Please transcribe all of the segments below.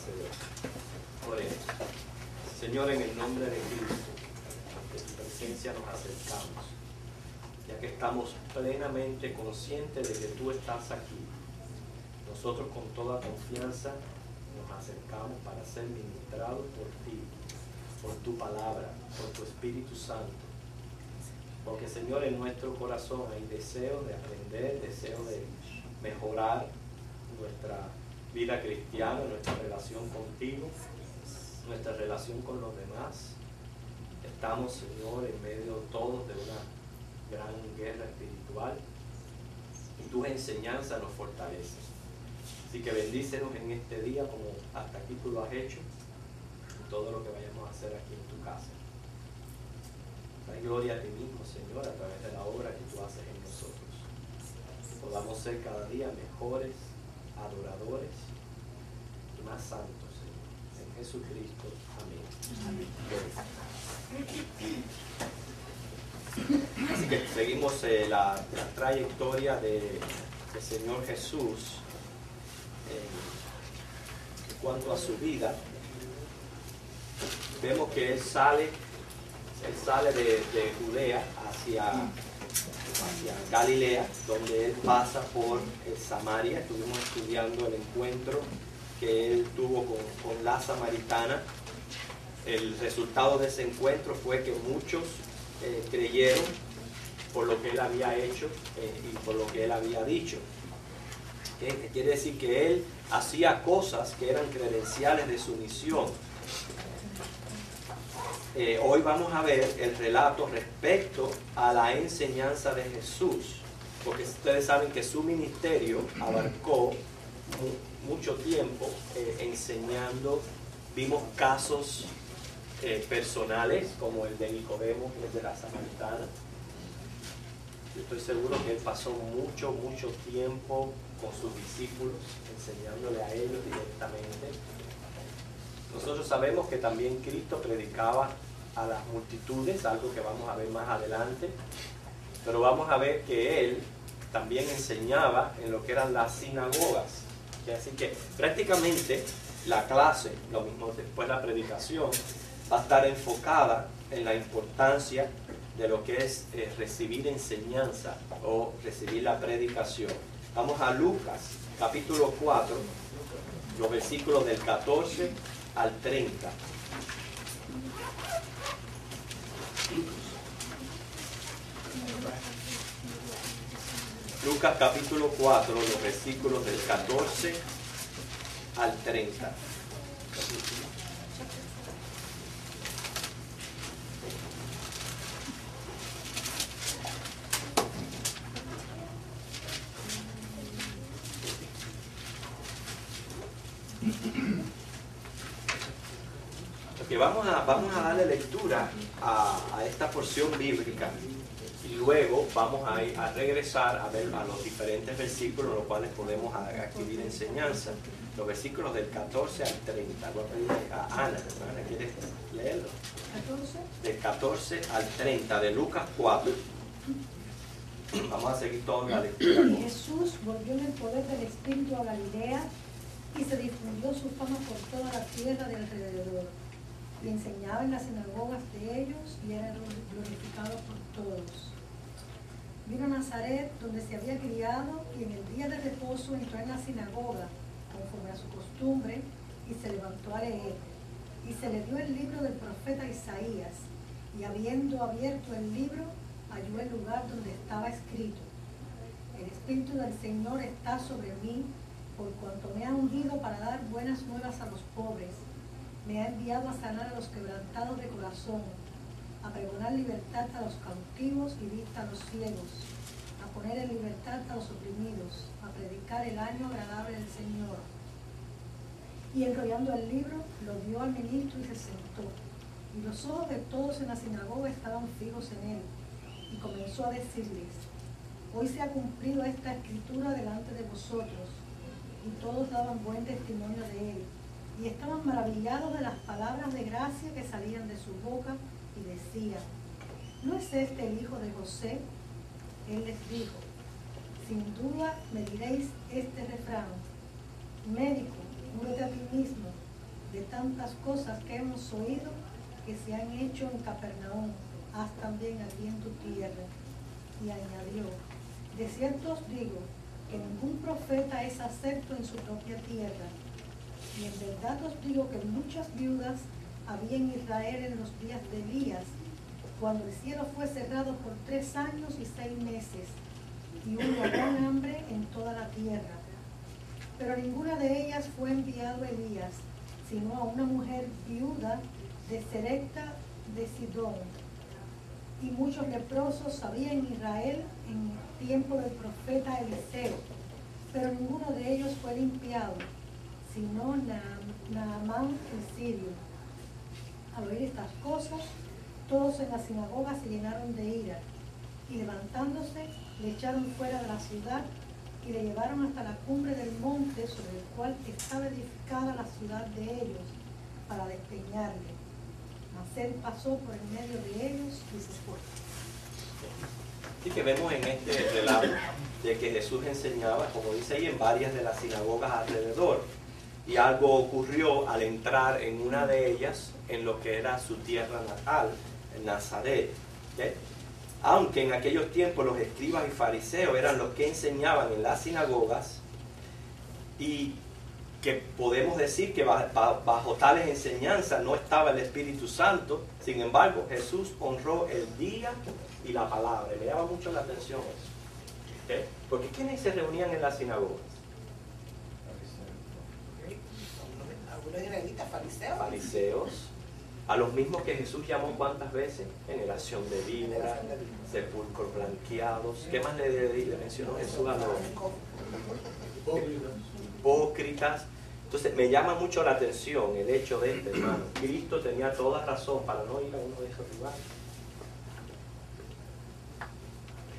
Hacedor. Oremos. Señor, en el nombre de Cristo, ante tu presencia nos acercamos, ya que estamos plenamente conscientes de que tú estás aquí. Nosotros con toda confianza nos acercamos para ser ministrados por ti, por tu palabra, por tu Espíritu Santo. Porque, Señor, en nuestro corazón hay deseo de aprender, deseo de mejorar nuestra vida cristiana, nuestra relación contigo, nuestra relación con los demás. Estamos, Señor, en medio todos de una gran guerra espiritual y tus enseñanzas nos fortalecen. Así que bendícenos en este día como hasta aquí tú lo has hecho, en todo lo que vayamos a hacer aquí en tu casa. Da gloria a ti mismo, Señor, a través de la obra que tú haces en nosotros. Podamos ser cada día mejores adoradores y más santos, Señor. En Jesucristo. Amén. Así que seguimos la trayectoria del Señor Jesús en cuanto a su vida. Vemos que Él sale de Judea hacia Galilea, donde Él pasa por Samaria. Estuvimos estudiando el encuentro que Él tuvo con la samaritana. El resultado de ese encuentro fue que muchos creyeron por lo que Él había hecho y por lo que Él había dicho. Quiere decir que Él hacía cosas que eran credenciales de su misión. Hoy vamos a ver el relato respecto a la enseñanza de Jesús, porque ustedes saben que su ministerio abarcó mucho tiempo enseñando. Vimos casos personales como el de Nicodemo y el de la samaritana. Yo estoy seguro que él pasó mucho tiempo con sus discípulos enseñándole a ellos directamente. Nosotros sabemos que también Cristo predicaba a las multitudes, algo que vamos a ver más adelante, pero vamos a ver que Él también enseñaba en lo que eran las sinagogas. Así que prácticamente la clase, lo mismo después la predicación, va a estar enfocada en la importancia de lo que es recibir enseñanza o recibir la predicación. Vamos a Lucas, capítulo 4, los versículos del 14 al 30. Lucas capítulo 4, los versículos del 14 al 30. Okay, vamos a darle lectura a esta porción bíblica y luego vamos a regresar a ver a los diferentes versículos los cuales podemos adquirir enseñanza. Los versículos del 14 al 30. Voy a pedir a Ana, hermana, ¿quieres leerlo? Del 14 al 30 de Lucas 4. Vamos a seguir toda la lectura. Jesús volvió en el poder del Espíritu a Galilea y se difundió su fama por toda la tierra de alrededor. Y enseñaba en las sinagogas de ellos y era glorificado por todos. Vino a Nazaret, donde se había criado, y en el día de reposo entró en la sinagoga, conforme a su costumbre, y se levantó a leer. Y se le dio el libro del profeta Isaías, y habiendo abierto el libro, halló el lugar donde estaba escrito: El Espíritu del Señor está sobre mí, por cuanto me ha ungido para dar buenas nuevas a los pobres. Me ha enviado a sanar a los quebrantados de corazón, a pregonar libertad a los cautivos y vista a los ciegos, a poner en libertad a los oprimidos, a predicar el año agradable del Señor. Y enrollando el libro, lo dio al ministro y se sentó. Y los ojos de todos en la sinagoga estaban fijos en él. Y comenzó a decirles: Hoy se ha cumplido esta escritura delante de vosotros. Y todos daban buen testimonio de él. Y estaban maravillados de las palabras de gracia que salían de su boca, y decían: ¿No es este el hijo de José? Él les dijo: Sin duda me diréis este refrán: Médico, cúrate a ti mismo, tantas cosas que hemos oído que se han hecho en Capernaum, haz también aquí en tu tierra. Y añadió, de cierto os digo que ningún profeta es acepto en su propia tierra. Y en verdad os digo que muchas viudas había en Israel en los días de Elías, cuando el cielo fue cerrado por 3 años y 6 meses, y hubo gran hambre en toda la tierra. Pero ninguna de ellas fue enviado Elías, sino a una mujer viuda de Serepta de Sidón. Y muchos leprosos había en Israel en el tiempo del profeta Eliseo, pero ninguno de ellos fue limpiado, sino Naamán el sirio. Al oír estas cosas, todos en la sinagoga se llenaron de ira, y levantándose, le echaron fuera de la ciudad y le llevaron hasta la cumbre del monte sobre el cual estaba edificada la ciudad de ellos, para despeñarle. Mas él pasó por el medio de ellos y se fue. Así que vemos en este relato de que Jesús enseñaba, como dice ahí, en varias de las sinagogas alrededor. Y algo ocurrió al entrar en una de ellas, en lo que era su tierra natal, en Nazaret. ¿Okay? Aunque en aquellos tiempos los escribas y fariseos eran los que enseñaban en las sinagogas, y que podemos decir que bajo tales enseñanzas no estaba el Espíritu Santo, sin embargo Jesús honró el día y la palabra. Me llama mucho la atención eso. ¿Okay? Porque ¿quiénes se reunían en las sinagogas? Algunos israelitas fariseos. Fariseos, a los mismos que Jesús llamó ¿cuántas veces? Generación de víboras, sepulcros blanqueados. ¿Qué más le mencionó Jesús a los hipócritas? Entonces me llama mucho la atención el hecho de este, hermano. Cristo tenía toda razón para no ir a uno de esos lugares.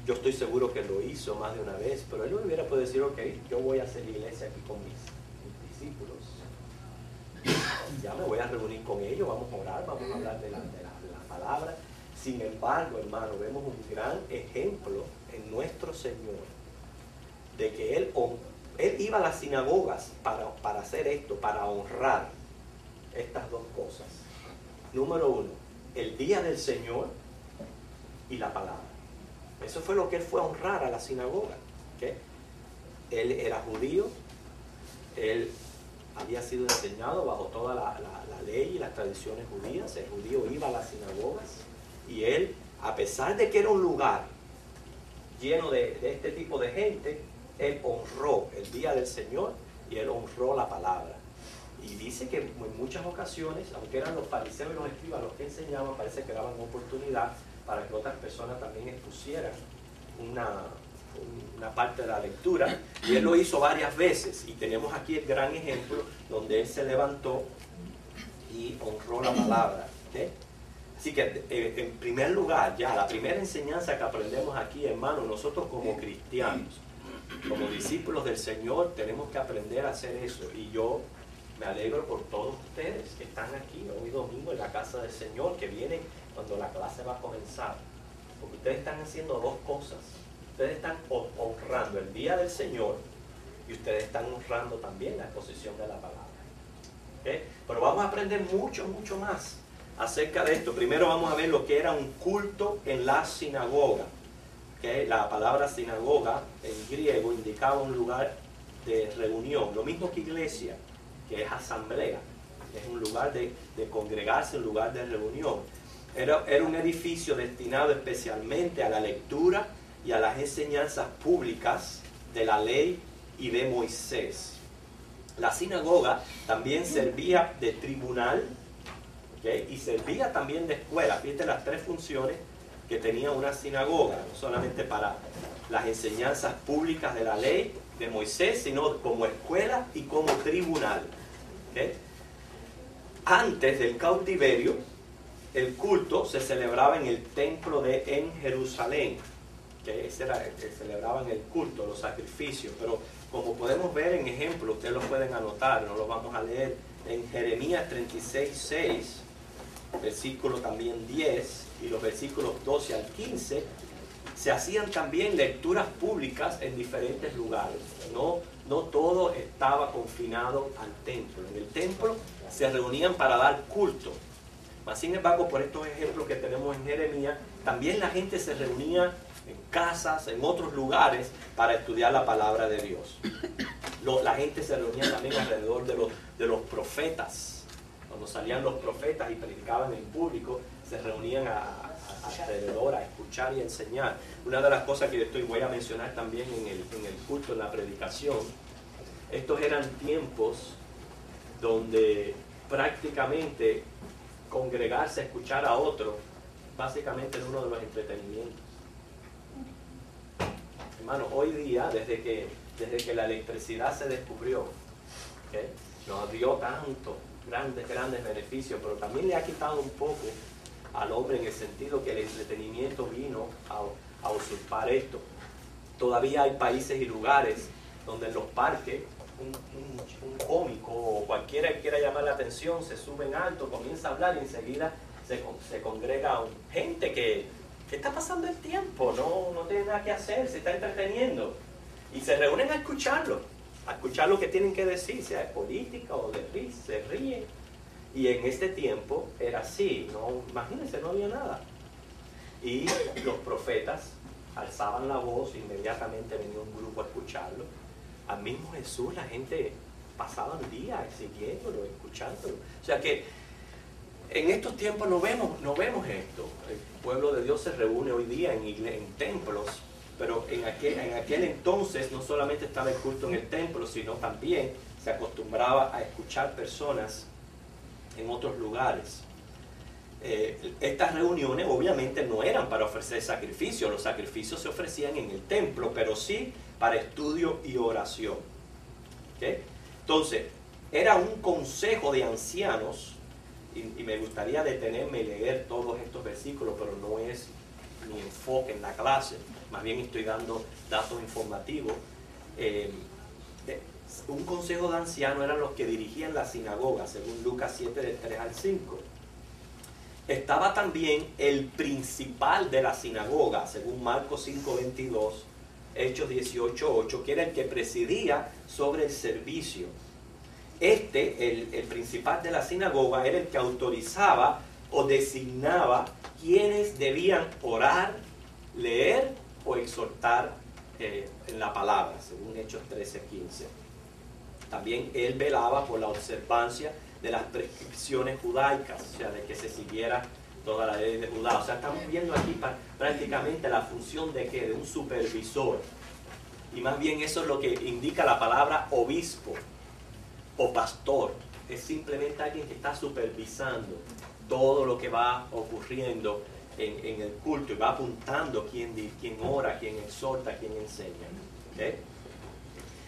Yo estoy seguro que lo hizo más de una vez, pero él hubiera podido decir, ok, yo voy a hacer iglesia aquí con mis discípulos. Ya me voy a reunir con ellos, vamos a orar, vamos a hablar de la palabra. Sin embargo, hermano, vemos un gran ejemplo en nuestro Señor de que Él iba a las sinagogas para hacer esto, para honrar estas dos cosas. Número 1, el día del Señor y la palabra. Eso fue lo que Él fue a honrar a la sinagoga. ¿Okay? Él era judío, Él había sido enseñado bajo toda la ley y las tradiciones judías. El judío iba a las sinagogas y Él, a pesar de que era un lugar lleno de este tipo de gente, Él honró el día del Señor y Él honró la palabra. Y dice que en muchas ocasiones, aunque eran los fariseos y los escribas los que enseñaban, parece que daban oportunidad para que otras personas también expusieran una parte de la lectura. Y Él lo hizo varias veces. Y tenemos aquí el gran ejemplo donde Él se levantó y honró la palabra. ¿Okay? Así que en primer lugar, ya la primera enseñanza que aprendemos aquí, hermanos, nosotros como cristianos, como discípulos del Señor, tenemos que aprender a hacer eso. Y yo me alegro por todos ustedes que están aquí hoy domingo en la casa del Señor, que vienen cuando la clase va a comenzar. Porque ustedes están haciendo dos cosas. Ustedes están honrando el día del Señor y ustedes están honrando también la exposición de la palabra. ¿Okay? Pero vamos a aprender mucho, mucho más acerca de esto. Primero vamos a ver lo que era un culto en la sinagoga. ¿Okay? La palabra sinagoga en griego indicaba un lugar de reunión, lo mismo que iglesia, que es asamblea, es un lugar de congregarse, un lugar de reunión. Era un edificio destinado especialmente a la lectura y a las enseñanzas públicas de la ley y de Moisés. La sinagoga también servía de tribunal, ¿okay? Y servía también de escuela. Fíjate las tres funciones que tenía una sinagoga, no solamente para las enseñanzas públicas de la ley de Moisés, sino como escuela y como tribunal. ¿Okay? Antes del cautiverio, el culto se celebraba en el templo en Jerusalén. ¿Okay? Ese era el que celebraban el culto, los sacrificios. Pero como podemos ver en ejemplo, ustedes lo pueden anotar, no lo vamos a leer, en Jeremías 36:6, versículo también 10 y los versículos 12 al 15, se hacían también lecturas públicas en diferentes lugares. No todo estaba confinado al templo. En el templo se reunían para dar culto. Mas, sin embargo, por estos ejemplos que tenemos en Jeremías, también la gente se reunía en casas, en otros lugares, para estudiar la palabra de Dios. La gente se reunía también alrededor de los profetas. Cuando salían los profetas y predicaban en público, se reunían alrededor a escuchar y enseñar. Una de las cosas que voy a mencionar también en el culto, en la predicación, estos eran tiempos donde prácticamente congregarse a escuchar a otro, básicamente era uno de los entretenimientos. Hermano, hoy día, desde que la electricidad se descubrió, ¿okay?, nos dio tanto, grandes beneficios, pero también le ha quitado un poco al hombre en el sentido que el entretenimiento vino a usurpar esto. Todavía hay países y lugares donde en los parques un cómico o cualquiera que quiera llamar la atención se sube en alto, comienza a hablar y enseguida se congrega gente que está pasando el tiempo, no tiene nada que hacer, se está entreteniendo y se reúnen a escuchar lo que tienen que decir, sea de política o de risa, se ríen. Y en este tiempo era así, imagínense, no había nada. Y los profetas alzaban la voz, inmediatamente venía un grupo a escucharlo. Al mismo Jesús la gente pasaba el día siguiéndolo, escuchándolo. O sea que en estos tiempos no vemos esto. El pueblo de Dios se reúne hoy día en templos, pero en aquel entonces no solamente estaba el culto en el templo, sino también se acostumbraba a escuchar personas en otros lugares. Estas reuniones obviamente no eran para ofrecer sacrificios, los sacrificios se ofrecían en el templo, pero sí para estudio y oración. ¿Okay? Entonces, era un consejo de ancianos, y me gustaría detenerme y leer todos estos versículos, pero no es mi enfoque en la clase, más bien estoy dando datos informativos. Un consejo de ancianos eran los que dirigían la sinagoga, según Lucas 7, del 3 al 5. Estaba también el principal de la sinagoga, según Marcos 5, 22, Hechos 18, 8, que era el que presidía sobre el servicio. El principal de la sinagoga, era el que autorizaba o designaba quienes debían orar, leer o exhortar en la palabra, según Hechos 13, 15. También él velaba por la observancia de las prescripciones judaicas, o sea, de que se siguiera toda la ley de Judá. O sea, estamos viendo aquí prácticamente la función de un supervisor. Y más bien eso es lo que indica la palabra obispo o pastor. Es simplemente alguien que está supervisando todo lo que va ocurriendo en el culto y va apuntando quién ora, quién exhorta, quién enseña. ¿Okay?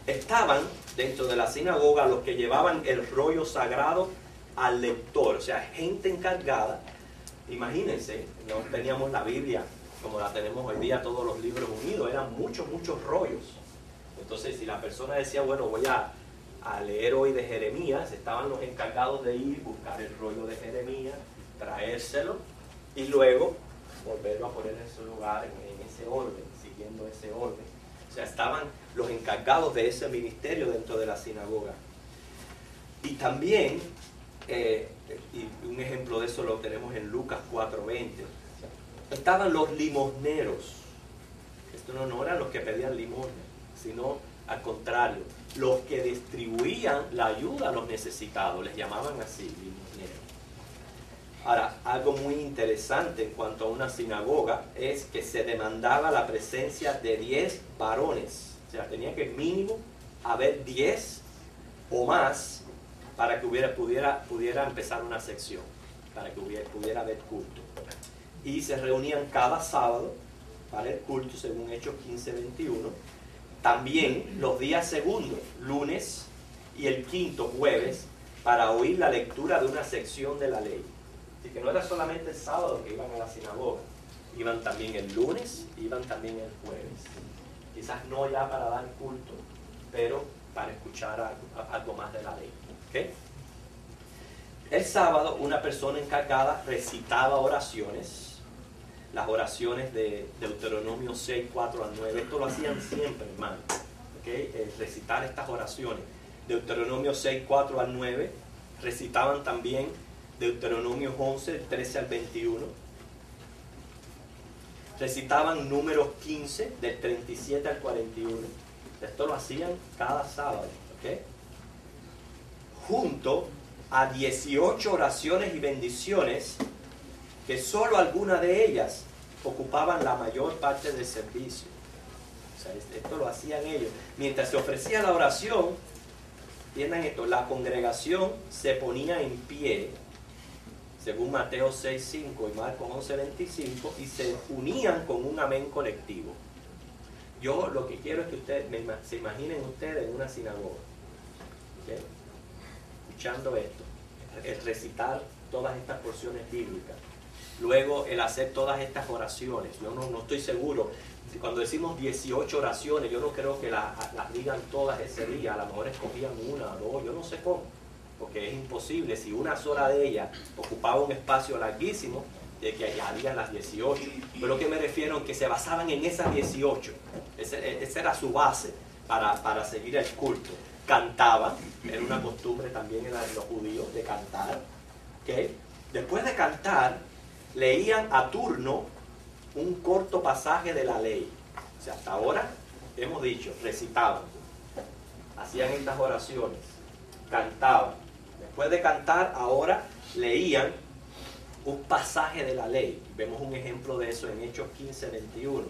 Estaban dentro de la sinagoga los que llevaban el rollo sagrado al lector, o sea, gente encargada. Imagínense, no teníamos la Biblia como la tenemos hoy día, todos los libros unidos, eran muchos rollos. Entonces, si la persona decía, bueno, voy a leer hoy de Jeremías, estaban los encargados de ir, buscar el rollo de Jeremías, traérselo y luego volverlo a poner en su lugar, en ese orden, siguiendo ese orden. O sea, estaban los encargados de ese ministerio dentro de la sinagoga. Y también, y un ejemplo de eso lo tenemos en Lucas 4:20, estaban los limosneros. Esto no eran los que pedían limosna, sino al contrario, los que distribuían la ayuda a los necesitados, les llamaban así, limosneros. Ahora, algo muy interesante en cuanto a una sinagoga es que se demandaba la presencia de 10 varones. O sea, tenía que mínimo haber 10 o más para que pudiera empezar una sección, para que pudiera haber culto. Y se reunían cada sábado para el culto, según Hechos 15, 21. También los días segundos, lunes y el quinto, jueves, para oír la lectura de una sección de la ley. Así que no era solamente el sábado que iban a la sinagoga, iban también el lunes, iban también el jueves. Quizás no ya para dar culto, pero para escuchar algo más de la ley. ¿Okay? El sábado una persona encargada recitaba oraciones, las oraciones de Deuteronomio 6, 4 al 9. Esto lo hacían siempre, hermano. ¿Okay? Recitar estas oraciones. Deuteronomio 6, 4 al 9. recitaban también Deuteronomio 11, 13 al 21. Recitaban Números 15, del 37 al 41. Esto lo hacían cada sábado, ¿ok? Junto a 18 oraciones y bendiciones, que solo algunas de ellas ocupaban la mayor parte del servicio. O sea, esto lo hacían ellos. Mientras se ofrecía la oración, entiendan esto, la congregación se ponía en pie, según Mateo 6:5 y Marcos 11:25, y se unían con un amén colectivo. Yo lo que quiero es que ustedes se imaginen ustedes en una sinagoga, ¿okay? Escuchando esto, el recitar todas estas porciones bíblicas, luego el hacer todas estas oraciones. Yo no estoy seguro, cuando decimos 18 oraciones, yo no creo que las digan todas ese día, a lo mejor escogían una o dos, yo no sé cómo, porque es imposible. Si una sola de ellas ocupaba un espacio larguísimo, de que ya digan las 18, pero lo que me refiero es que se basaban en esas 18, esa era su base para seguir el culto. Cantaban, era una costumbre también en los judíos de cantar, ¿okay? Después de cantar, leían a turno un corto pasaje de la ley. O sea, hasta ahora hemos dicho, recitaban, hacían estas oraciones, cantaban. Después de cantar, ahora leían un pasaje de la ley. Vemos un ejemplo de eso en Hechos 15:21.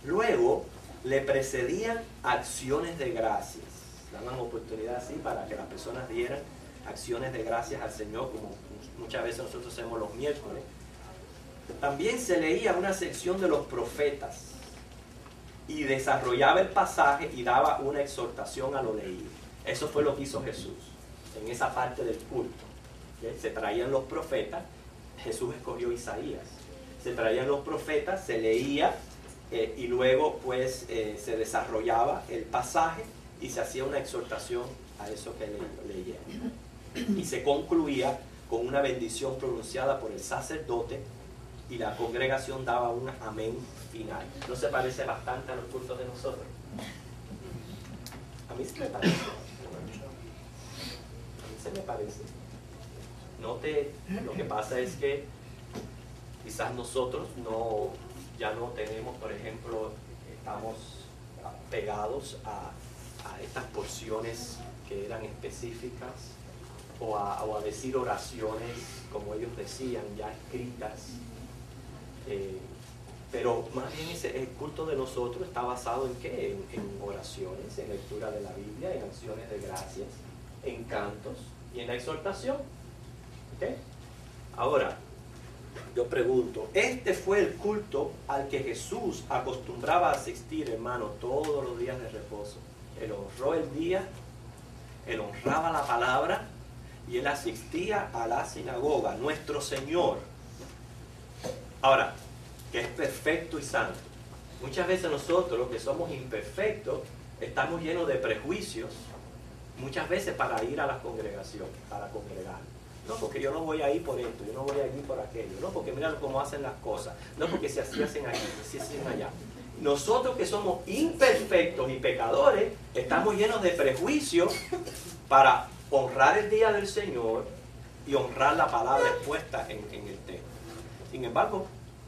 Luego le precedían acciones de gracias. Daban oportunidad así para que las personas dieran acciones de gracias al Señor, como muchas veces nosotros hacemos los miércoles. También se leía una sección de los profetas y desarrollaba el pasaje y daba una exhortación a lo leído. Eso fue lo que hizo Jesús en esa parte del culto. ¿Okay? Se traían los profetas, Jesús escogió Isaías. Se traían los profetas, se leía y luego pues se desarrollaba el pasaje y se hacía una exhortación a eso que leyeron. Y se concluía con una bendición pronunciada por el sacerdote y la congregación daba un amén final. ¿No se parece bastante a los cultos de nosotros? A mí sí me parece. A mí se me parece. Lo que pasa es que quizás nosotros ya no tenemos, por ejemplo, estamos pegados a estas porciones que eran específicas o a decir oraciones como ellos decían, ya escritas. Pero más bien el culto de nosotros está basado en ¿qué? En oraciones, en lectura de la Biblia, en acciones de gracias, en cantos y en la exhortación. ¿Okay? Ahora, yo pregunto, ¿este fue el culto al que Jesús acostumbraba a asistir, hermano, todos los días de reposo? Él honró el día, él honraba la palabra y él asistía a la sinagoga, nuestro Señor. Ahora, que es perfecto y santo. Muchas veces nosotros, los que somos imperfectos, estamos llenos de prejuicios, muchas veces para ir a la congregación, para congregar. No, porque yo no voy ahí por esto, yo no voy allí por aquello. No, porque mira cómo hacen las cosas. No, porque si así hacen aquí, si hacen allá. Nosotros que somos imperfectos y pecadores, estamos llenos de prejuicios para honrar el día del Señor y honrar la palabra expuesta en el texto. Sin embargo,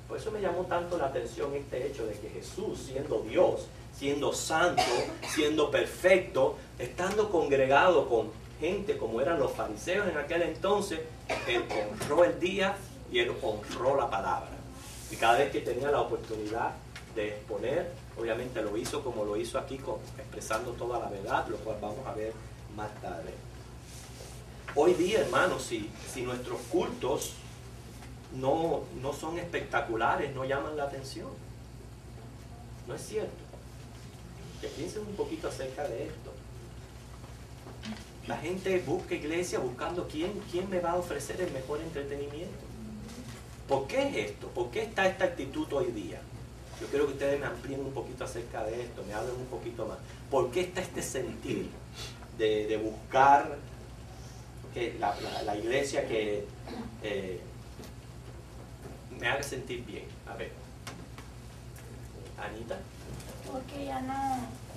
por eso me llamó tanto la atención este hecho de que Jesús, siendo Dios, siendo santo, siendo perfecto, estando congregado con gente como eran los fariseos en aquel entonces, él honró el día y él honró la palabra. Y cada vez que tenía la oportunidad de exponer, obviamente lo hizo como lo hizo aquí, expresando toda la verdad, lo cual vamos a ver más tarde. Hoy día, hermanos, si nuestros cultos no son espectaculares, no llaman la atención. No es cierto. Que piensen un poquito acerca de esto. La gente busca iglesia buscando quién me va a ofrecer el mejor entretenimiento. ¿Por qué es esto? ¿Por qué está esta actitud hoy día? Yo quiero que ustedes me amplíen un poquito acerca de esto, me hablen un poquito más. ¿Por qué está este sentir de buscar que la iglesia que me haga sentir bien? A ver, Anita. Porque ya no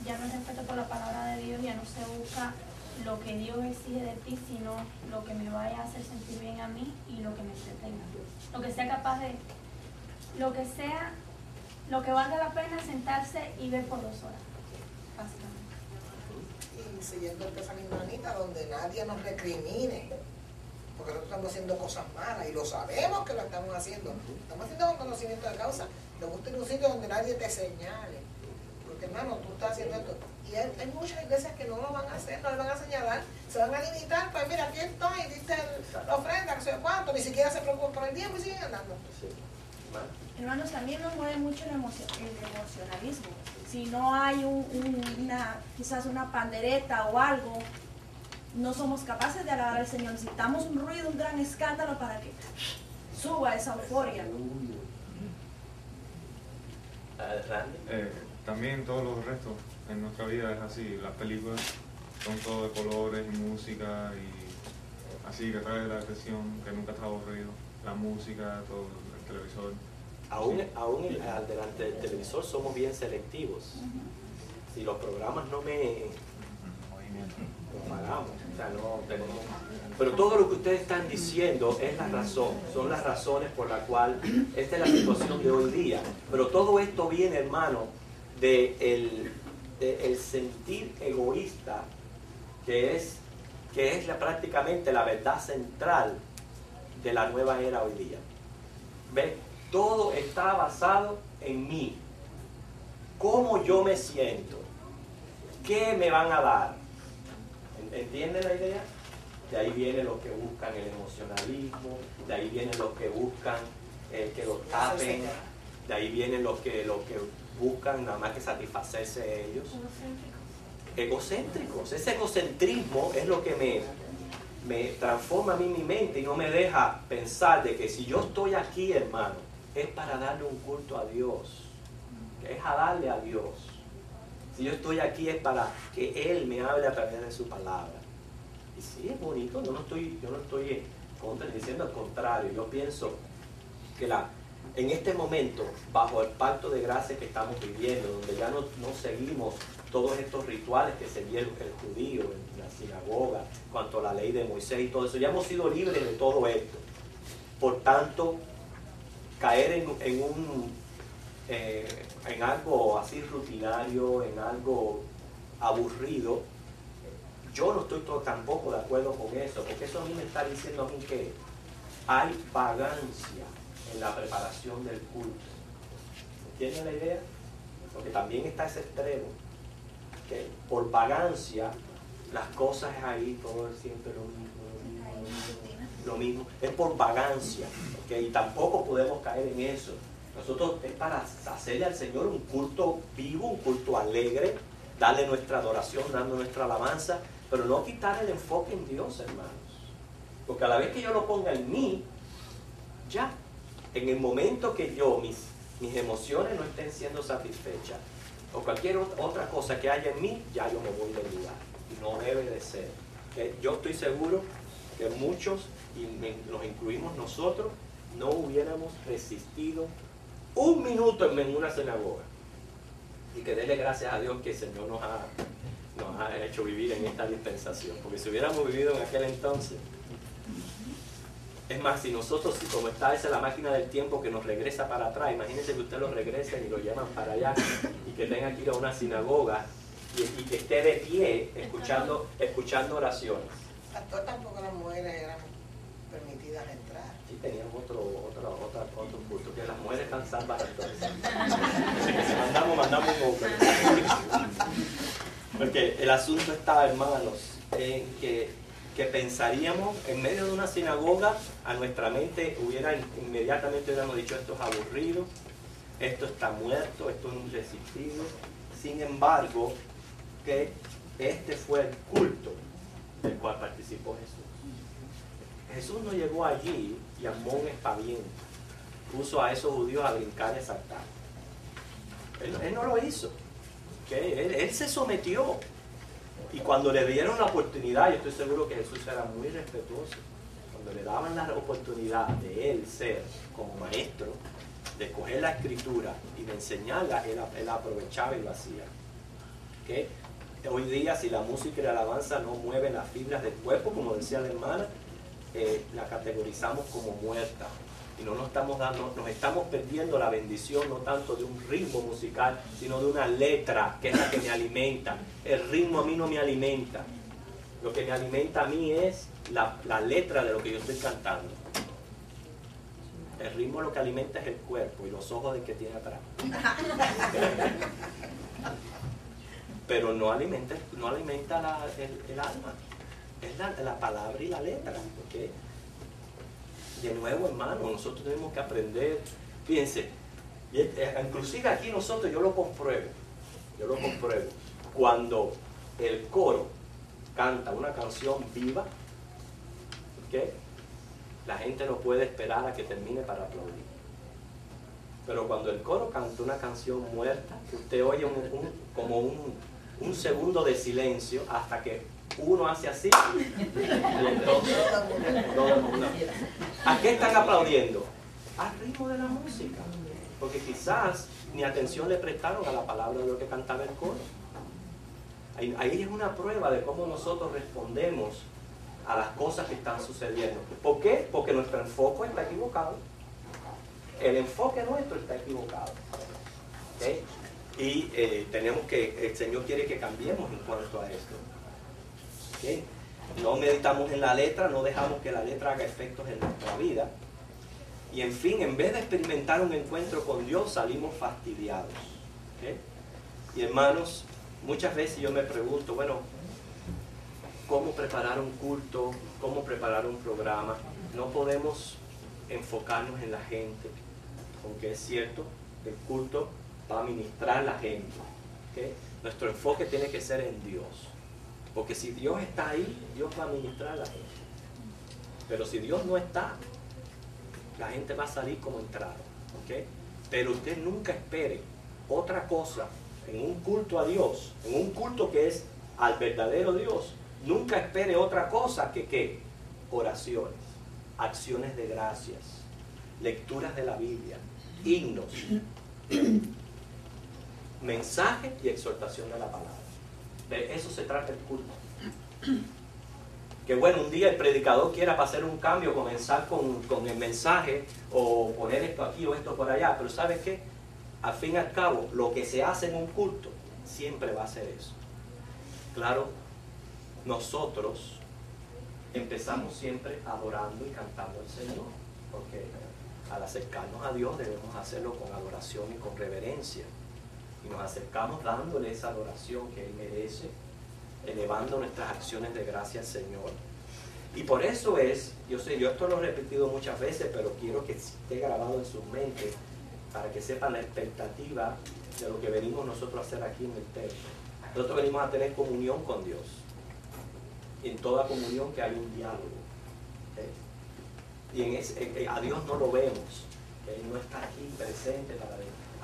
hay respeto por la palabra de Dios, ya no se busca lo que Dios exige de ti, sino lo que me vaya a hacer sentir bien a mí y lo que me entretenga. Lo que sea capaz de, lo que valga la pena sentarse y ver por 2 horas, básicamente. Y siguiendo esa misma Anita, donde nadie nos recrimine, porque nosotros estamos haciendo cosas malas y lo sabemos que lo estamos haciendo. Estamos haciendo con conocimiento de causa. Nos gusta ir a un sitio donde nadie te señale. Porque hermano, tú estás haciendo esto. Y hay muchas iglesias que no lo van a hacer, no le van a señalar, se van a limitar, pues mira, aquí estoy, dice la ofrenda, que sé cuánto, ni siquiera se preocupan por el tiempo y siguen andando. Sí. Hermanos, también nos mueve mucho el emocionalismo. Si no hay quizás una pandereta o algo, no somos capaces de alabar al Señor. Necesitamos un ruido, un gran escándalo para que suba esa euforia. También todos los restos en nuestra vida es así. Las películas son todo de colores y música y así que trae la atención, que nunca está aburrido. La música, todo el televisor. Aún delante del televisor somos bien selectivos. Si los programas no me pagamos, o sea, no tenemos. Pero todo lo que ustedes están diciendo es la razón, son las razones por las cuales esta es la situación de hoy día. Pero todo esto viene, hermano, de el sentir egoísta que es prácticamente la verdad central de la nueva era hoy día. ¿Ves? Todo está basado en mí. ¿Cómo yo me siento? ¿Qué me van a dar? ¿Entienden la idea? De ahí vienen los que buscan el emocionalismo, de ahí vienen los que buscan que los tapen, de ahí vienen los que buscan nada más que satisfacerse ellos. Egocéntricos. Ese egocentrismo es lo que me transforma a mí mi mente y no me deja pensar de que si yo estoy aquí, hermano, es para darle un culto a Dios, es a darle a Dios. Si yo estoy aquí es para que Él me hable a través de su palabra. Y sí, es bonito, yo no estoy diciendo al contrario. Yo pienso que en este momento, bajo el pacto de gracia que estamos viviendo, donde ya no seguimos todos estos rituales que seguía el judío en la sinagoga, cuanto a la ley de Moisés y todo eso, ya hemos sido libres de todo esto. Por tanto, caer en algo así rutinario, en algo aburrido, yo no estoy tampoco de acuerdo con eso, porque eso a mí me está diciendo a mí que hay vagancia en la preparación del culto. ¿Entienden la idea? Porque también está ese extremo, que por vagancia las cosas ahí, todo es siempre lo mismo, es por vagancia, ¿okay? Y tampoco podemos caer en eso. Nosotros es para hacerle al Señor un culto vivo, un culto alegre, darle nuestra adoración, dando nuestra alabanza, pero no quitar el enfoque en Dios, hermanos. Porque a la vez que yo lo ponga en mí, ya, en el momento que mis emociones no estén siendo satisfechas, o cualquier otra cosa que haya en mí, ya yo me voy del lugar. Y no debe de ser. Yo estoy seguro que muchos, y nos incluimos nosotros, no hubiéramos resistido un minuto en una sinagoga. Y que dele gracias a Dios que el Señor nos ha hecho vivir en esta dispensación. Porque si hubiéramos vivido en aquel entonces, es más, si nosotros, como está esa la máquina del tiempo que nos regresa para atrás, imagínense que usted lo regresen y lo llevan para allá y que tenga que ir a una sinagoga y que esté de pie escuchando oraciones. Pastor, tampoco las mujeres eran permitidas entrar. Sí, tenían otro culto, que las mujeres están salvas entonces. Así que si mandamos un hombre. Porque el asunto está, hermanos, en que pensaríamos, en medio de una sinagoga, a nuestra mente inmediatamente hubiéramos dicho, esto es aburrido, esto está muerto, esto es irresistible. Sin embargo, que este fue el culto del cual participó Jesús. Jesús no llegó allí y armó un espaviento, puso a esos judíos a brincar y a saltar. Él no lo hizo. ¿Okay? Él se sometió. Y cuando le dieron la oportunidad, yo estoy seguro que Jesús era muy respetuoso. Cuando le daban la oportunidad de él ser como maestro, de coger la escritura y de enseñarla, él aprovechaba y lo hacía. ¿Okay? hoy día, si la música y la alabanza no mueven las fibras del cuerpo, como decía la hermana, la categorizamos como muerta. Y no nos estamos dando, nos estamos perdiendo la bendición no tanto de un ritmo musical, sino de una letra que es la que me alimenta. El ritmo a mí no me alimenta. Lo que me alimenta a mí es la letra de lo que yo estoy cantando. El ritmo lo que alimenta es el cuerpo y los ojos del que tiene atrás. Pero no alimenta el alma. Es la palabra y la letra. ¿Okay? De nuevo, hermano, nosotros tenemos que aprender. Fíjense, inclusive aquí nosotros, yo lo compruebo. Cuando el coro canta una canción viva, ¿okay? La gente no puede esperar a que termine para aplaudir. Pero cuando el coro canta una canción muerta, usted oye como un segundo de silencio hasta que uno hace así y entonces todo el mundo. ¿A qué están aplaudiendo? Al ritmo de la música, porque quizás ni atención le prestaron a la palabra de lo que cantaba el coro. Ahí es una prueba de cómo nosotros respondemos a las cosas que están sucediendo. ¿Por qué? Porque nuestro enfoque está equivocado. El enfoque nuestro está equivocado. ¿Okay? Y el Señor quiere que cambiemos en cuanto a esto. ¿Okay? No meditamos en la letra, no dejamos que la letra haga efectos en nuestra vida. Y en fin, en vez de experimentar un encuentro con Dios, salimos fastidiados. ¿Okay? Y hermanos, muchas veces yo me pregunto, bueno, ¿cómo preparar un culto? ¿Cómo preparar un programa? No podemos enfocarnos en la gente, aunque es cierto, el culto va a ministrar a la gente. ¿Okay? Nuestro enfoque tiene que ser en Dios. Porque si Dios está ahí, Dios va a ministrar a la gente. Pero si Dios no está, la gente va a salir como entraron. ¿Okay? Pero usted nunca espere otra cosa en un culto a Dios, en un culto que es al verdadero Dios. Nunca espere otra cosa que ¿qué? Oraciones, acciones de gracias, lecturas de la Biblia, himnos, mensaje y exhortación de la palabra. De eso se trata el culto. Que bueno, un día el predicador quiera para hacer un cambio, comenzar con el mensaje o poner esto aquí o esto por allá, pero ¿sabes qué? Al fin y al cabo, lo que se hace en un culto siempre va a ser eso. Claro, nosotros empezamos siempre adorando y cantando al Señor, porque al acercarnos a Dios debemos hacerlo con adoración y con reverencia. Y nos acercamos dándole esa adoración que Él merece, elevando nuestras acciones de gracia al Señor. Y por eso es, yo esto lo he repetido muchas veces, pero quiero que esté grabado en sus mentes para que sepan la expectativa de lo que venimos nosotros a hacer aquí en el templo. Nosotros venimos a tener comunión con Dios. Y en toda comunión que hay un diálogo. ¿Okay? Y a Dios no lo vemos. ¿Okay? Él no está aquí presente para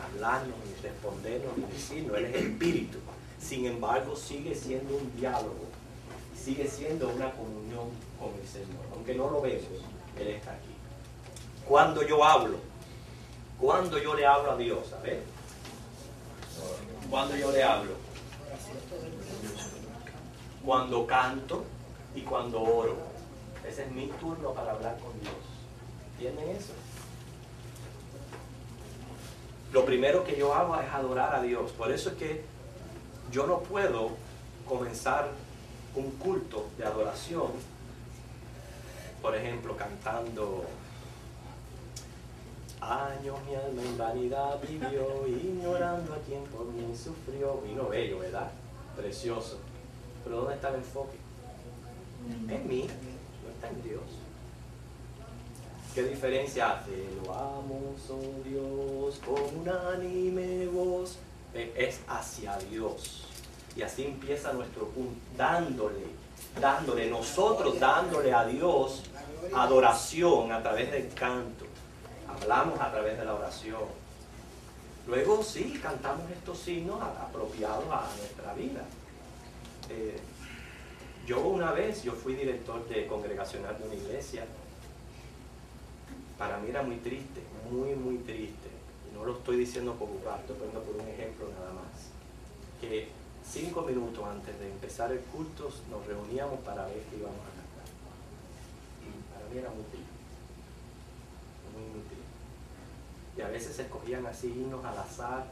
hablarnos, ni respondernos, ni decirnos. Él es espíritu. Sin embargo, sigue siendo un diálogo. Sigue siendo una comunión con el Señor. Aunque no lo vemos, Él está aquí. Cuando yo le hablo a Dios, a ver. Cuando yo le hablo. Cuando canto y cuando oro. Ese es mi turno para hablar con Dios. ¿Entienden eso? Lo primero que yo hago es adorar a Dios. Por eso es que yo no puedo comenzar un culto de adoración, por ejemplo, cantando años mi alma en vanidad vivió, ignorando a quien por mí sufrió. Vino bello, ¿verdad? Precioso. Pero ¿dónde está el enfoque? En mí, no está en Dios. ¿Qué diferencia hace? Lo amo, oh Dios, con unánime voz. Es hacia Dios. Y así empieza nuestro punto, nosotros dándole a Dios adoración a través del canto. Hablamos a través de la oración. Luego sí, cantamos estos signos apropiados a nuestra vida. Yo fui director de congregacional de una iglesia. Para mí era muy triste, muy, muy triste. Y no lo estoy diciendo por burlar, estoy poniendo por un ejemplo nada más. Que 5 minutos antes de empezar el culto nos reuníamos para ver qué íbamos a cantar. Y para mí era muy útil. Muy útil. Y a veces se escogían así himnos al azar,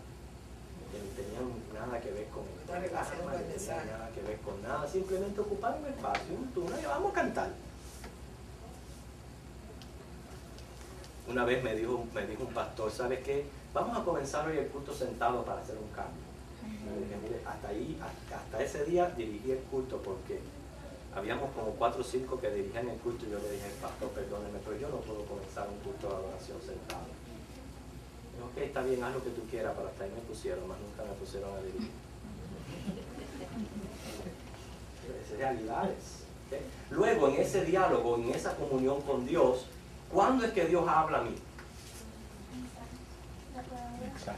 que no tenían nada que ver con el programa, no tenían nada que ver con nada, simplemente ocupar un espacio, un turno y vamos a cantar. Una vez me dijo un pastor, ¿sabes qué? Vamos a comenzar hoy el culto sentado para hacer un cambio. Y le dije, mire, hasta ese día dirigí el culto porque habíamos como 4 o 5 que dirigían el culto y yo le dije, pastor, perdóneme, pero yo no puedo comenzar un culto de adoración sentado. Y yo, ok, está bien, haz lo que tú quieras, pero hasta ahí me pusieron, más nunca me pusieron a dirigir. Es realidades. ¿Okay? Luego, en ese diálogo, en esa comunión con Dios, ¿cuándo es que Dios habla a mí?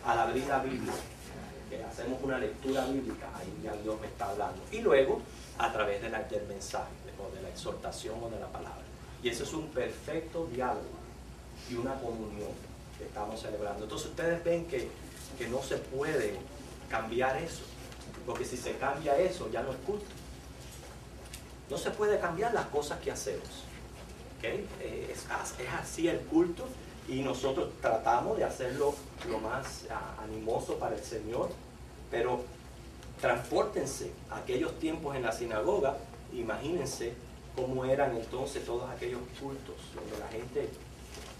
Al abrir la Biblia, que hacemos una lectura bíblica, ahí ya Dios me está hablando. Y luego, a través del mensaje, o de la exhortación o de la palabra. Y eso es un perfecto diálogo y una comunión que estamos celebrando. Entonces ustedes ven que no se puede cambiar eso, porque si se cambia eso, ya no es culto. No se puede cambiar las cosas que hacemos. ¿Okay? Es así el culto y nosotros tratamos de hacerlo lo más animoso para el Señor, pero transpórtense a aquellos tiempos en la sinagoga, imagínense cómo eran entonces todos aquellos cultos donde la gente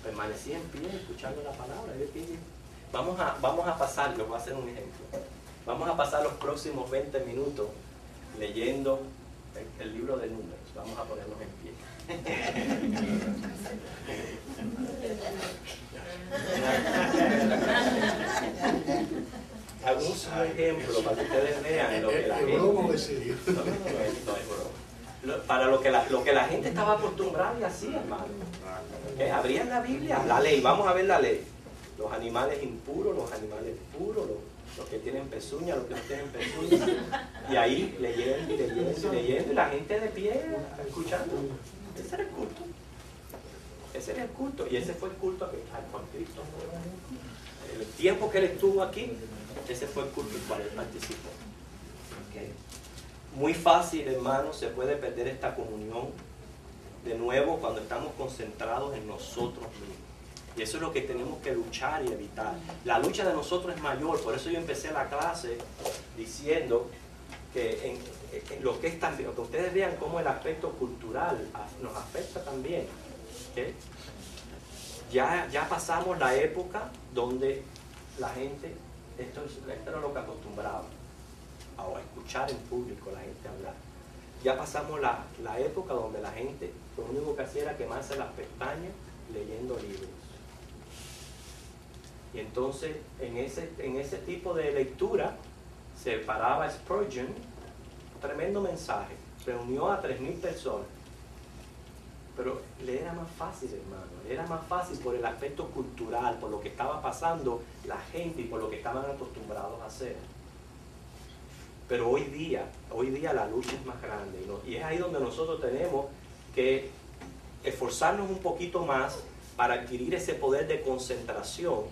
permanecía en pie escuchando la palabra. Vamos a pasar, les voy a hacer un ejemplo, vamos a pasar los próximos 20 minutos leyendo el libro de Números. Vamos a ponernos en pie. Algunos ejemplos para que ustedes vean lo que la gente, para lo que la gente estaba acostumbrada y hacía, hermano. Abrían la Biblia, la ley, vamos a ver la ley. Los animales impuros, los animales puros, los que tienen pezuña, los que no tienen pezuña. Y ahí leyendo, y la gente de pie escuchando. Ese era el culto. Ese era el culto. Y ese fue el culto al cual Cristo fue. El tiempo que él estuvo aquí, ese fue el culto al cual él participó. Okay. Muy fácil, hermanos, se puede perder esta comunión de nuevo cuando estamos concentrados en nosotros mismos. Y eso es lo que tenemos que luchar y evitar. La lucha de nosotros es mayor, por eso yo empecé la clase diciendo que en lo que es también, que ustedes vean cómo el aspecto cultural nos afecta también. ¿Okay? Ya pasamos la época donde la gente, esto era lo que acostumbraba, a escuchar en público la gente hablar. Ya pasamos la época donde la gente lo único que hacía era quemarse las pestañas leyendo libros. Y entonces en ese tipo de lectura se paraba Spurgeon, tremendo mensaje, reunió a 3,000 personas. Pero le era más fácil, hermano, le era más fácil por el aspecto cultural, por lo que estaba pasando la gente y por lo que estaban acostumbrados a hacer. Pero hoy día la lucha es más grande y es ahí donde nosotros tenemos que esforzarnos un poquito más para adquirir ese poder de concentración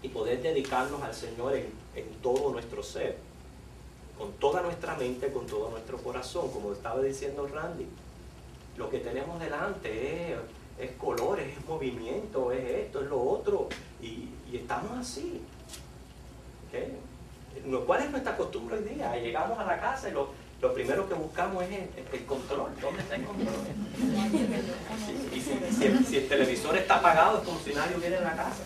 y poder dedicarnos al Señor en todo nuestro ser, con toda nuestra mente, con todo nuestro corazón, como estaba diciendo Randy. Lo que tenemos delante es colores, es movimiento, es esto, es lo otro, y estamos así. ¿Okay? ¿Cuál es nuestra costumbre hoy día? Llegamos a la casa y lo primero que buscamos es el control. ¿Dónde está el control? Y si el televisor está apagado, es como si nadie hubiera en la casa.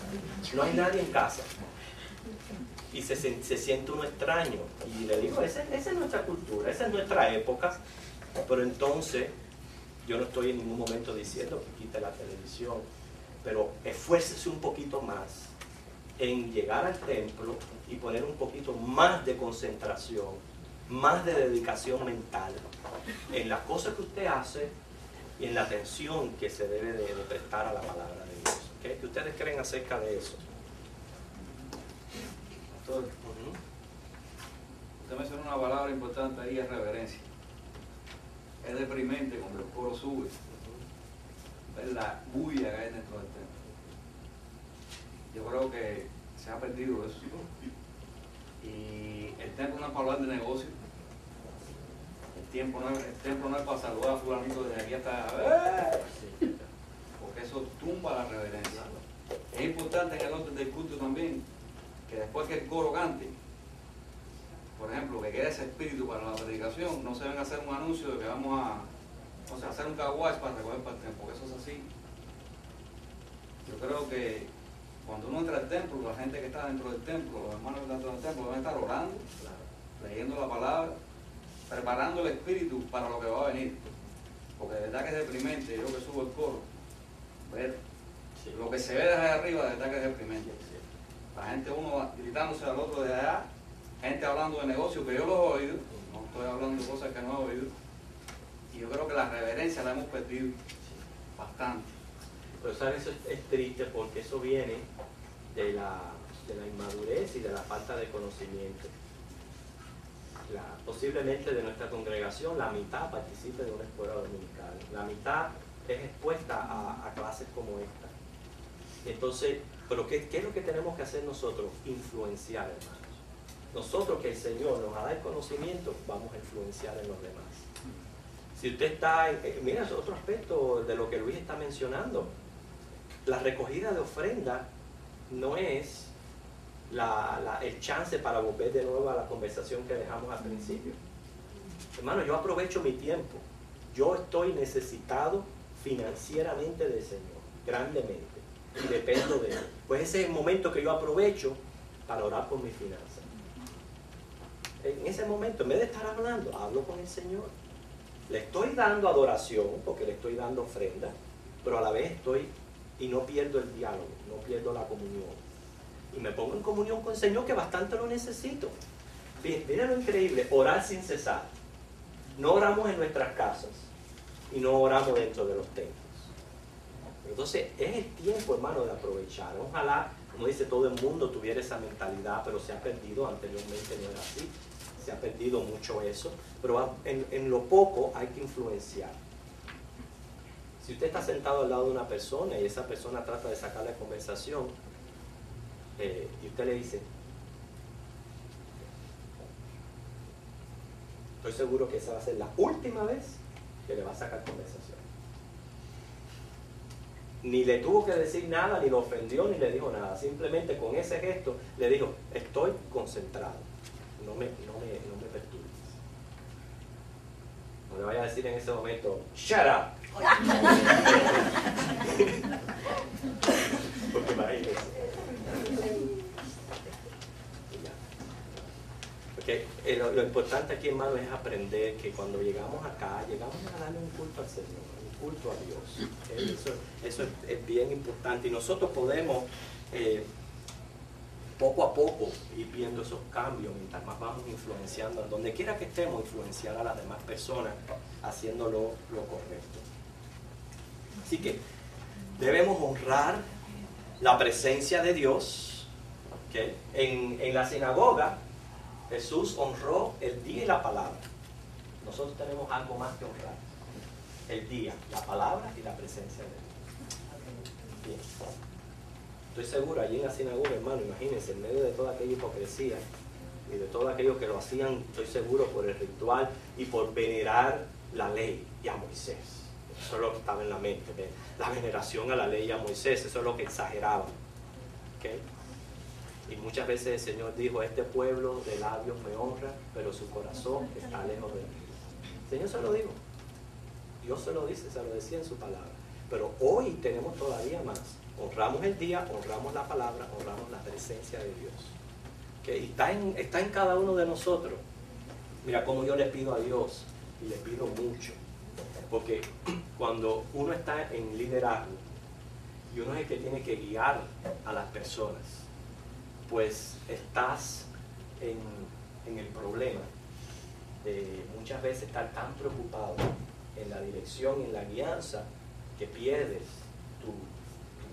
No hay nadie en casa. Y se siente uno extraño. Y le digo, esa es nuestra cultura, esa es nuestra época. Pero entonces, yo no estoy en ningún momento diciendo que quite la televisión, pero esfuércese un poquito más en llegar al templo y poner un poquito más de concentración, más de dedicación mental en las cosas que usted hace y en la atención que se debe de prestar a la palabra de Dios. ¿Okay? ¿Qué ustedes creen acerca de eso? Usted menciona una palabra importante ahí, es reverencia. Es deprimente cuando el coro sube, ver la bulla que hay dentro del templo. Yo creo que se ha perdido eso. Y el templo no es para hablar de negocio. El templo no es para saludar a fulanito desde aquí hasta... Porque eso tumba la reverencia. Es importante en el orden del culto también, que después que el coro cante, por ejemplo, que quede ese espíritu para la predicación, no se venga a hacer un anuncio de que vamos a, o sea, hacer un caguas para recoger para el templo, porque eso es así. Yo creo que cuando uno entra al templo, la gente que está dentro del templo, los hermanos que están dentro del templo, deben estar orando, leyendo la palabra, preparando el espíritu para lo que va a venir. Porque de verdad que es deprimente, yo que subo el coro, ver lo que se ve desde arriba, de verdad que es deprimente. La gente, uno gritándose al otro de allá, gente hablando de negocios que yo los he oído, no estoy hablando de cosas que no he oído. Y yo creo que la reverencia la hemos perdido bastante. Pero ¿sabes? Eso es triste porque eso viene de la inmadurez y de la falta de conocimiento. Posiblemente de nuestra congregación la mitad participe de una escuela dominical, la mitad es expuesta a clases como esta. Entonces, pero ¿qué es lo que tenemos que hacer nosotros? Influenciar, hermanos. Nosotros, que el Señor nos ha dado el conocimiento, vamos a influenciar en los demás. Si usted está, mira, es otro aspecto de lo que Luis está mencionando. La recogida de ofrenda no es el chance para volver de nuevo a la conversación que dejamos al principio. Hermano, yo aprovecho mi tiempo. Yo estoy necesitado financieramente del Señor, grandemente, y dependo de Él. Pues ese es el momento que yo aprovecho para orar por mis finanzas. En ese momento, en vez de estar hablando, hablo con el Señor. Le estoy dando adoración, porque le estoy dando ofrenda, pero a la vez y no pierdo el diálogo, no pierdo la comunión. Y me pongo en comunión con el Señor, que bastante lo necesito. Mira lo increíble, orar sin cesar. No oramos en nuestras casas y no oramos dentro de los templos. Entonces es el tiempo, hermano, de aprovechar. Ojalá, como dice, todo el mundo tuviera esa mentalidad, pero se ha perdido. Anteriormente no era así. Se ha perdido mucho eso, pero en lo poco hay que influenciar. Si usted está sentado al lado de una persona y esa persona trata de sacar la conversación, y usted le dice, estoy seguro que esa va a ser la última vez que le va a sacar conversación. Ni le tuvo que decir nada, ni lo ofendió, ni le dijo nada. Simplemente con ese gesto le dijo, estoy concentrado, no me perturbes. No le vaya a decir en ese momento, shut up. Porque imagínese. Porque lo importante aquí, hermano, es aprender que cuando llegamos acá, llegamos a darle un culto al Señor, un culto a Dios. Eso es bien importante. Y nosotros podemos, poco a poco, ir viendo esos cambios mientras más vamos influenciando. Donde quiera que estemos, influenciar a las demás personas haciendo lo correcto. Así que debemos honrar la presencia de Dios. ¿Okay? En la sinagoga, Jesús honró el día y la palabra. Nosotros tenemos algo más que honrar. El día, la palabra y la presencia de Dios. Bien. Estoy seguro, allí en la sinagoga, hermano, imagínense, en medio de toda aquella hipocresía y de todo aquello que lo hacían, estoy seguro, por el ritual y por venerar la ley y a Moisés. Eso es lo que estaba en la mente, ¿ve? La veneración a la ley y a Moisés, eso es lo que exageraban. ¿Okay? Y muchas veces el Señor dijo, este pueblo de labios me honra, pero su corazón está lejos de mí. El Señor se lo dijo. Dios se lo dice, se lo decía en su palabra. Pero hoy tenemos todavía más. Honramos el día, honramos la palabra, honramos la presencia de Dios. ¿Okay? Y está en cada uno de nosotros. Mira cómo yo le pido a Dios, y le pido mucho. Porque cuando uno está en liderazgo, y uno es el que tiene que guiar a las personas, pues estás en el problema de muchas veces estar tan preocupado en la dirección y en la guianza que pierdes tu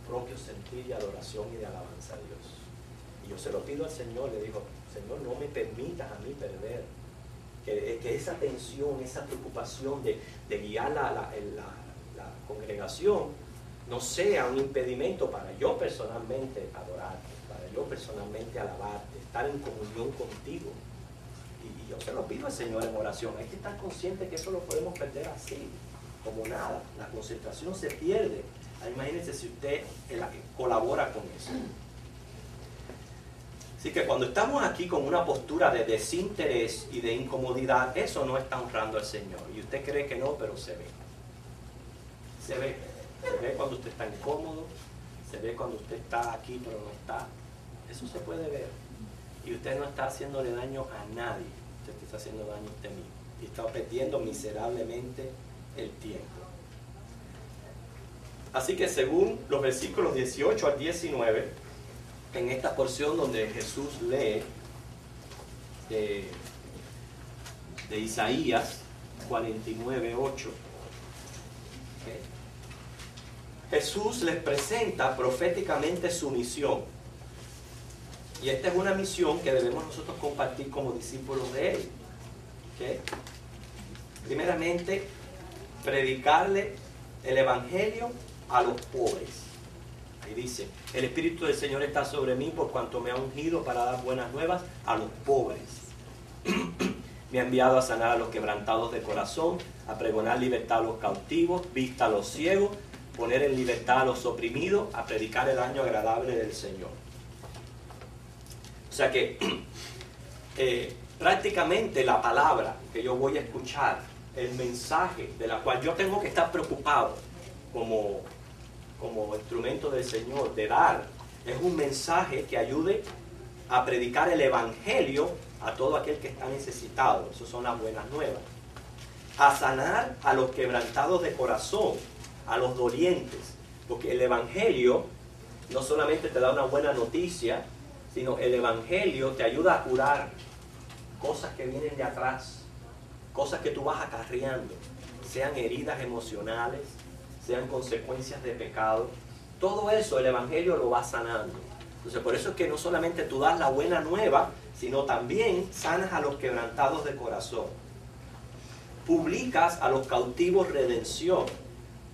propio sentir de adoración y de alabanza a Dios. Y yo se lo pido al Señor, le digo, Señor, no me permitas a mí perder, que esa tensión, esa preocupación de guiar la congregación no sea un impedimento para yo personalmente adorarte, para yo personalmente alabarte, estar en comunión contigo. Y yo se lo pido al Señor en oración. Hay que estar consciente que eso lo podemos perder así, como nada. La concentración se pierde. Imagínense si usted colabora con eso. Así que cuando estamos aquí con una postura de desinterés y de incomodidad, eso no está honrando al Señor. Y usted cree que no, pero se ve. Se ve. Se ve cuando usted está incómodo, se ve cuando usted está aquí pero no está. Eso se puede ver. Y usted no está haciéndole daño a nadie. Usted está haciendo daño a usted mismo. Y está perdiendo miserablemente el tiempo. Así que según los versículos 18 al 19, en esta porción donde Jesús lee de Isaías 49:8, Jesús les presenta proféticamente su misión. Y esta es una misión que debemos nosotros compartir como discípulos de Él. Primeramente, predicarle el Evangelio a los pobres. Ahí dice, el Espíritu del Señor está sobre mí por cuanto me ha ungido para dar buenas nuevas a los pobres. Me ha enviado a sanar a los quebrantados de corazón, a pregonar libertad a los cautivos, vista a los ciegos, poner en libertad a los oprimidos, a predicar el año agradable del Señor. O sea que prácticamente la palabra que yo voy a escuchar, el mensaje de la cual yo tengo que estar preocupado como instrumento del Señor, de dar, es un mensaje que ayude a predicar el Evangelio a todo aquel que está necesitado. Esas son las buenas nuevas. A sanar a los quebrantados de corazón, a los dolientes, porque el Evangelio no solamente te da una buena noticia, sino el Evangelio te ayuda a curar cosas que vienen de atrás, cosas que tú vas acarreando, sean heridas emocionales, sean consecuencias de pecado. Todo eso el Evangelio lo va sanando. Entonces por eso es que no solamente tú das la buena nueva, sino también sanas a los quebrantados de corazón. Publicas a los cautivos redención.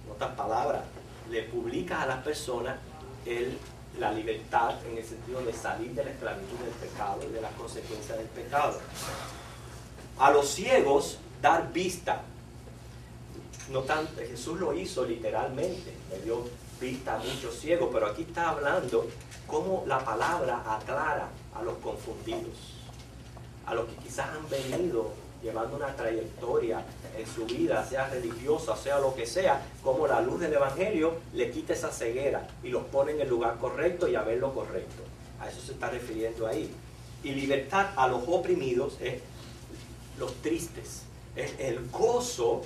En otras palabras, le publicas a las personas la libertad en el sentido de salir de la esclavitud del pecado y de las consecuencias del pecado. A los ciegos dar vista. No tanto, Jesús lo hizo literalmente, le dio vista a muchos ciegos, pero aquí está hablando cómo la palabra aclara a los confundidos, a los que quizás han venido llevando una trayectoria en su vida, sea religiosa, sea lo que sea, como la luz del Evangelio le quita esa ceguera y los pone en el lugar correcto y a ver lo correcto. A eso se está refiriendo ahí. Y libertad a los oprimidos es los tristes, es el gozo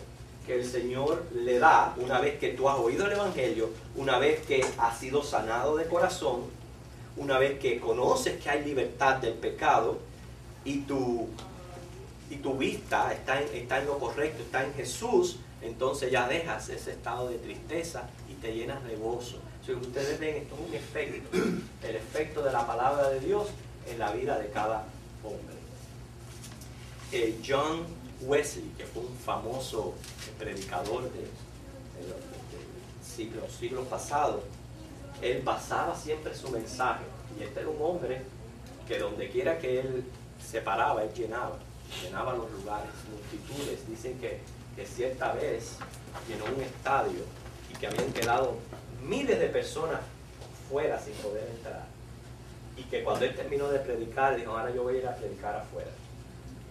que el Señor le da una vez que tú has oído el Evangelio, una vez que has sido sanado de corazón, una vez que conoces que hay libertad del pecado y tu vista está en lo correcto, está en Jesús, entonces ya dejas ese estado de tristeza y te llenas de gozo. O sea, ustedes ven, esto es un efecto, el efecto de la palabra de Dios en la vida de cada hombre. John Wesley, que fue un famoso predicador de los siglos pasados, él basaba siempre su mensaje, y este era un hombre que donde quiera que él se paraba, él llenaba los lugares, multitudes. Dicen que cierta vez llenó un estadio y que habían quedado miles de personas fuera sin poder entrar, y que cuando él terminó de predicar dijo, ahora yo voy a ir a predicar afuera,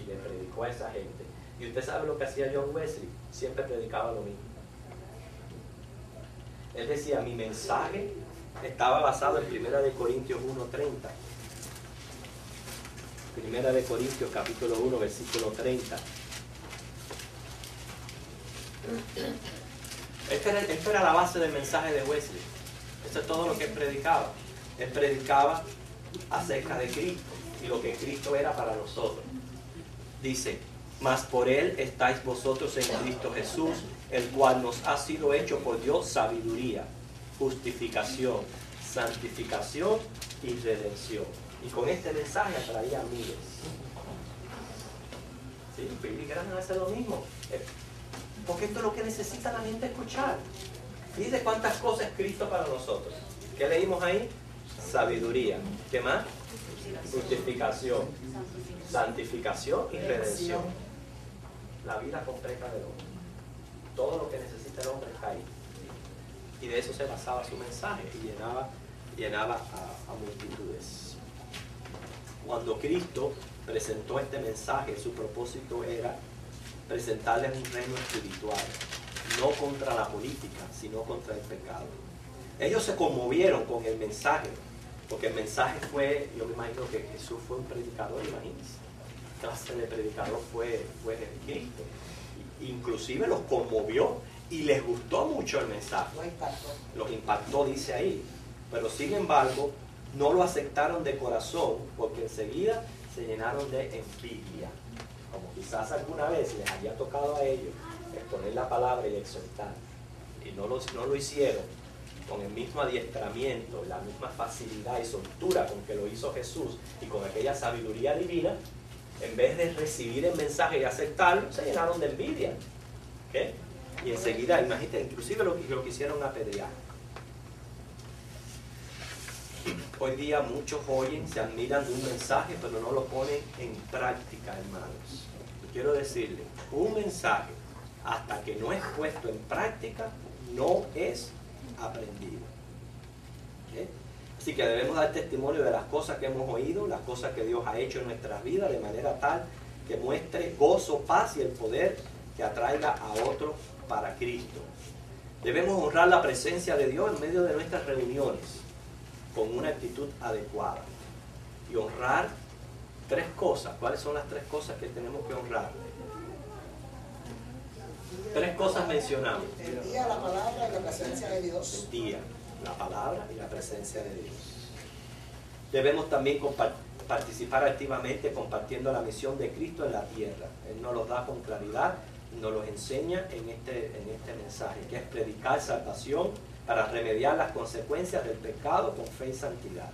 y le predicó a esa gente. Y usted sabe lo que hacía John Wesley, siempre predicaba lo mismo. Él decía, mi mensaje estaba basado en 1 Corintios 1:30. 1 Corintios capítulo 1, versículo 30. Esta era la base del mensaje de Wesley. Esto es todo lo que él predicaba. Él predicaba acerca de Cristo y lo que Cristo era para nosotros. Dice, mas por Él estáis vosotros en Cristo Jesús, el cual nos ha sido hecho por Dios sabiduría, justificación, santificación y redención. Y con este mensaje atraía a miles. ¿Sí? Billy Graham hace lo mismo. Porque esto es lo que necesita la gente escuchar. Fíjense cuántas cosas es Cristo para nosotros. ¿Qué leímos ahí? sabiduría. ¿Qué más? Justificación, santificación y redención. La vida completa del hombre. Todo lo que necesita el hombre está ahí. Y de eso se basaba su mensaje y llenaba a multitudes. Cuando Cristo presentó este mensaje, su propósito era presentarles un reino espiritual, no contra la política, sino contra el pecado. Ellos se conmovieron con el mensaje, porque el mensaje fue, yo me imagino que Jesús fue un predicador, imagínense, ¿qué clase de predicador fue Cristo? Inclusive los conmovió y les gustó mucho el mensaje. Los impactó, dice ahí. Pero sin embargo, no lo aceptaron de corazón, porque enseguida se llenaron de envidia. Como quizás alguna vez les había tocado a ellos exponer la palabra y exhortar. Y no lo hicieron con el mismo adiestramiento, la misma facilidad y soltura con que lo hizo Jesús y con aquella sabiduría divina. En vez de recibir el mensaje y aceptarlo, se llenaron de envidia. ¿Okay? Y enseguida, imagínate, inclusive lo quisieron apedrear. Hoy día muchos oyen, se admiran de un mensaje, pero no lo ponen en práctica, hermanos. Y quiero decirles, un mensaje, hasta que no es puesto en práctica, no es aprendido. ¿Okay? Así que debemos dar testimonio de las cosas que hemos oído, las cosas que Dios ha hecho en nuestras vidas, de manera tal que muestre gozo, paz y el poder que atraiga a otros para Cristo. Debemos honrar la presencia de Dios en medio de nuestras reuniones con una actitud adecuada y honrar 3 cosas. ¿Cuáles son las 3 cosas que tenemos que honrar? 3 cosas mencionamos. El día, la palabra y la presencia de Dios. El día, la palabra y la presencia de Dios. Debemos también participar activamente compartiendo la misión de Cristo en la tierra. Él nos los da con claridad, nos los enseña en este mensaje, que es predicar salvación para remediar las consecuencias del pecado con fe y santidad.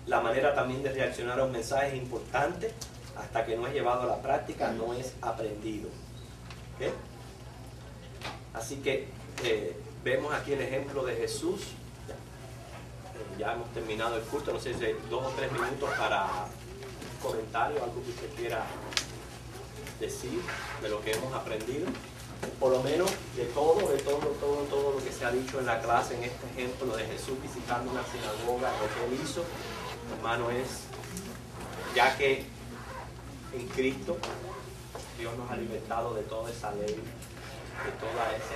La manera también de reaccionar a un mensaje es importante. Hasta que no es llevado a la práctica, no es aprendido. ¿Okay? Así que vemos aquí el ejemplo de Jesús. Ya hemos terminado el culto, no sé si hay 2 o 3 minutos para un comentario, algo que usted quiera decir de lo que hemos aprendido. Por lo menos de todo lo que se ha dicho en la clase, en este ejemplo de Jesús visitando una sinagoga, lo que él hizo, hermano, es, ya que en Cristo Dios nos ha libertado de toda esa ley, de toda ese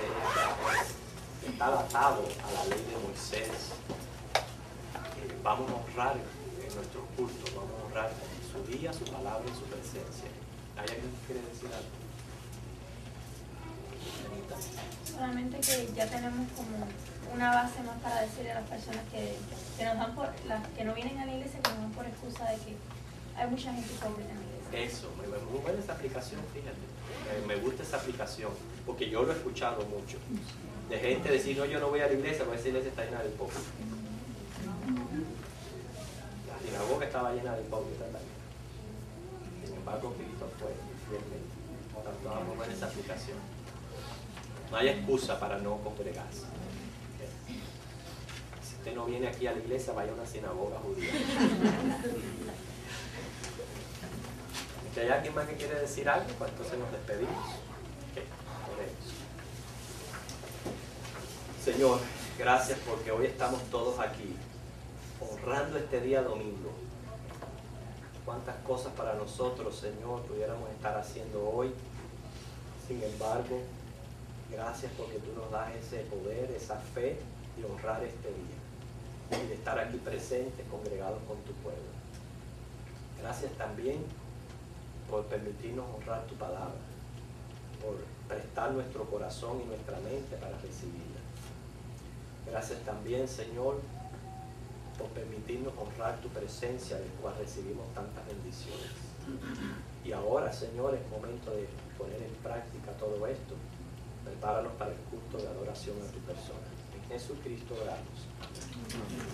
está atado a la ley de Moisés. Vamos a honrar en nuestros cultos, vamos a honrar su día, su palabra y su presencia. ¿Hay alguien que quiere decir algo? Solamente que ya tenemos como una base más para decirle a las personas que nos dan por, las que no vienen a la iglesia, que nos dan por excusa de que hay mucha gente pobre en la iglesia. Eso, muy buena esa aplicación, fíjate. Me gusta esa aplicación, porque yo lo he escuchado mucho. De gente decir, no, yo no voy a la iglesia, porque esa iglesia está llena de hipócritas. La sinagoga estaba llena de hipócritas también. Sin embargo, Cristo fue fielmente. Tanto muy buena esa aplicación. No hay excusa para no congregarse. Si usted no viene aquí a la iglesia, vaya a una sinagoga judía. Si hay alguien más que quiere decir algo, pues entonces nos despedimos. Oremos. Señor, gracias porque hoy estamos todos aquí, honrando este día domingo. Cuántas cosas para nosotros, Señor, pudiéramos estar haciendo hoy. Sin embargo, gracias porque tú nos das ese poder, esa fe de honrar este día y de estar aquí presentes, congregados con tu pueblo. Gracias también por permitirnos honrar tu palabra, por prestar nuestro corazón y nuestra mente para recibirla. Gracias también, Señor, por permitirnos honrar tu presencia, del cual recibimos tantas bendiciones. Y ahora, Señor, es momento de poner en práctica todo esto. Prepáranos para el culto de adoración a tu persona. En Jesucristo oramos. Amén.